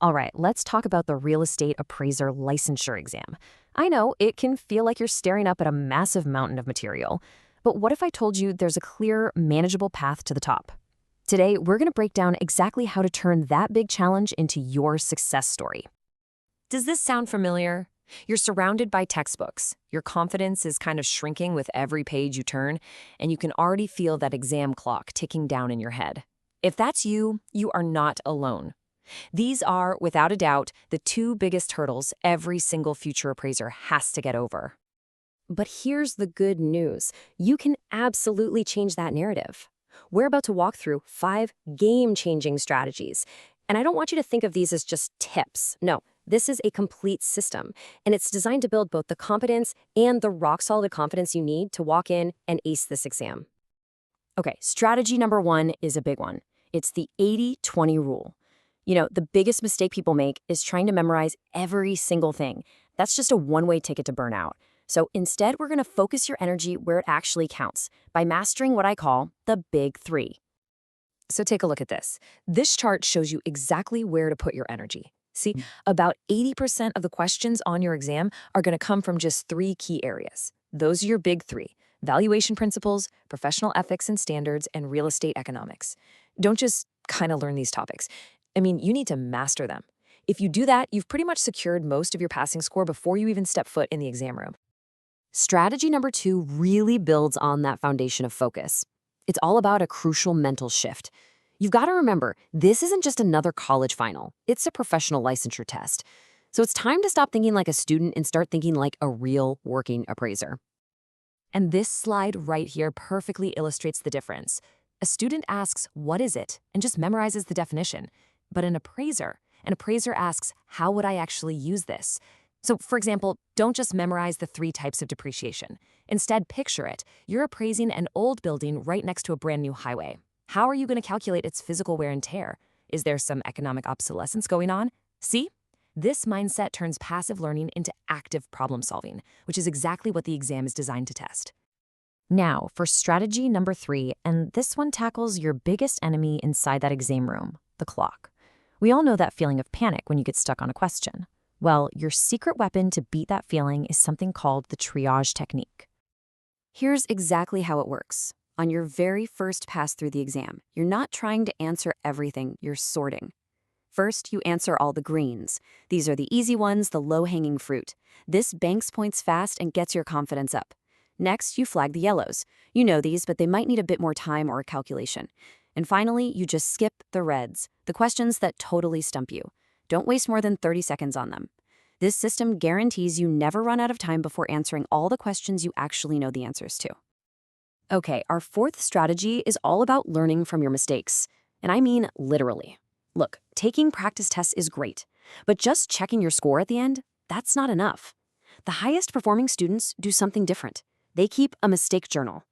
All right, let's talk about the real estate appraiser licensure exam. I know it can feel like you're staring up at a massive mountain of material, but what if I told you there's a clear, manageable path to the top? Today, we're going to break down exactly how to turn that big challenge into your success story. Does this sound familiar? You're surrounded by textbooks. Your confidence is kind of shrinking with every page you turn, and you can already feel that exam clock ticking down in your head. If that's you, you are not alone. These are, without a doubt, the two biggest hurdles every single future appraiser has to get over. But here's the good news. You can absolutely change that narrative. We're about to walk through 5 game-changing strategies. And I don't want you to think of these as just tips. No, this is a complete system. And it's designed to build both the competence and the rock-solid confidence you need to walk in and ace this exam. Okay, strategy number 1 is a big one. It's the 80-20 rule. You know, the biggest mistake people make is trying to memorize every single thing. That's just a one-way ticket to burnout. So instead, we're going to focus your energy where it actually counts by mastering what I call the big 3. So take a look at this. This chart shows you exactly where to put your energy. See, about 80% of the questions on your exam are going to come from just 3 key areas. Those are your big 3: valuation principles, professional ethics and standards, and real estate economics. Don't just kind of learn these topics. I mean, you need to master them. If you do that, you've pretty much secured most of your passing score before you even step foot in the exam room. Strategy number 2 really builds on that foundation of focus. It's all about a crucial mental shift. You've got to remember, this isn't just another college final. It's a professional licensure test. So it's time to stop thinking like a student and start thinking like a real working appraiser. And this slide right here perfectly illustrates the difference. A student asks, "What is it?" and just memorizes the definition. But an appraiser asks, "How would I actually use this?" So, for example, don't just memorize the 3 types of depreciation. Instead, picture it. You're appraising an old building right next to a brand new highway. How are you going to calculate its physical wear and tear? Is there some economic obsolescence going on? See? This mindset turns passive learning into active problem solving, which is exactly what the exam is designed to test. Now, for strategy number 3, and this one tackles your biggest enemy inside that exam room, the clock. We all know that feeling of panic when you get stuck on a question. Well, your secret weapon to beat that feeling is something called the triage technique. Here's exactly how it works. On your very first pass through the exam, you're not trying to answer everything, you're sorting. First, you answer all the greens. These are the easy ones, the low-hanging fruit. This banks points fast and gets your confidence up. Next, you flag the yellows. You know these, but they might need a bit more time or a calculation. And finally, you just skip the reds, the questions that totally stump you. Don't waste more than 30 seconds on them. This system guarantees you never run out of time before answering all the questions you actually know the answers to. Okay, our 4th strategy is all about learning from your mistakes. And I mean literally. Look, taking practice tests is great, but just checking your score at the end, that's not enough. The highest performing students do something different. They keep a mistake journal.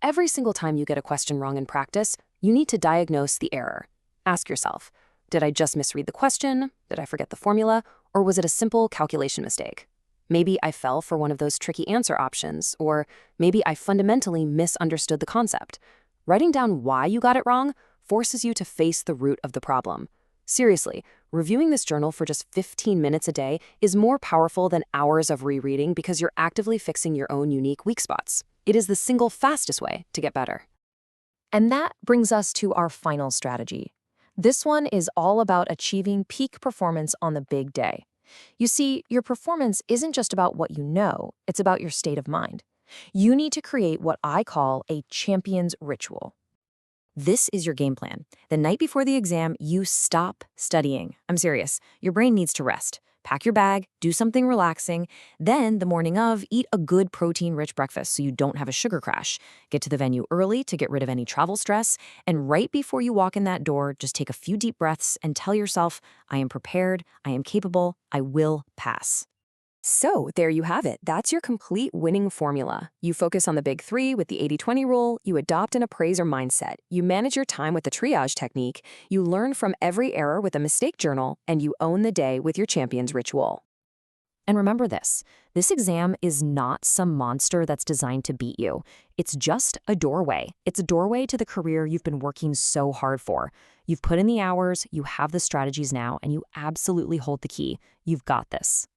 Every single time you get a question wrong in practice, you need to diagnose the error. Ask yourself, did I just misread the question? Did I forget the formula? Or was it a simple calculation mistake? Maybe I fell for one of those tricky answer options, or maybe I fundamentally misunderstood the concept. Writing down why you got it wrong forces you to face the root of the problem. Seriously, reviewing this journal for just 15 minutes a day is more powerful than hours of rereading because you're actively fixing your own unique weak spots. It is the single fastest way to get better. And that brings us to our final strategy. This one is all about achieving peak performance on the big day. You see, your performance isn't just about what you know, it's about your state of mind. You need to create what I call a champion's ritual. This is your game plan. The night before the exam, you stop studying. I'm serious. Your brain needs to rest. Pack your bag, do something relaxing. Then, the morning of, eat a good protein-rich breakfast so you don't have a sugar crash. Get to the venue early to get rid of any travel stress. And right before you walk in that door, just take a few deep breaths and tell yourself, I am prepared, I am capable, I will pass. So there you have it. That's your complete winning formula. You focus on the big 3 with the 80-20 rule, you adopt an appraiser mindset, you manage your time with the triage technique, you learn from every error with a mistake journal, and you own the day with your champion's ritual. And remember this exam is not some monster that's designed to beat you. It's just a doorway. It's a doorway to the career you've been working so hard for. You've put in the hours, you have the strategies now, and you absolutely hold the key. You've got this.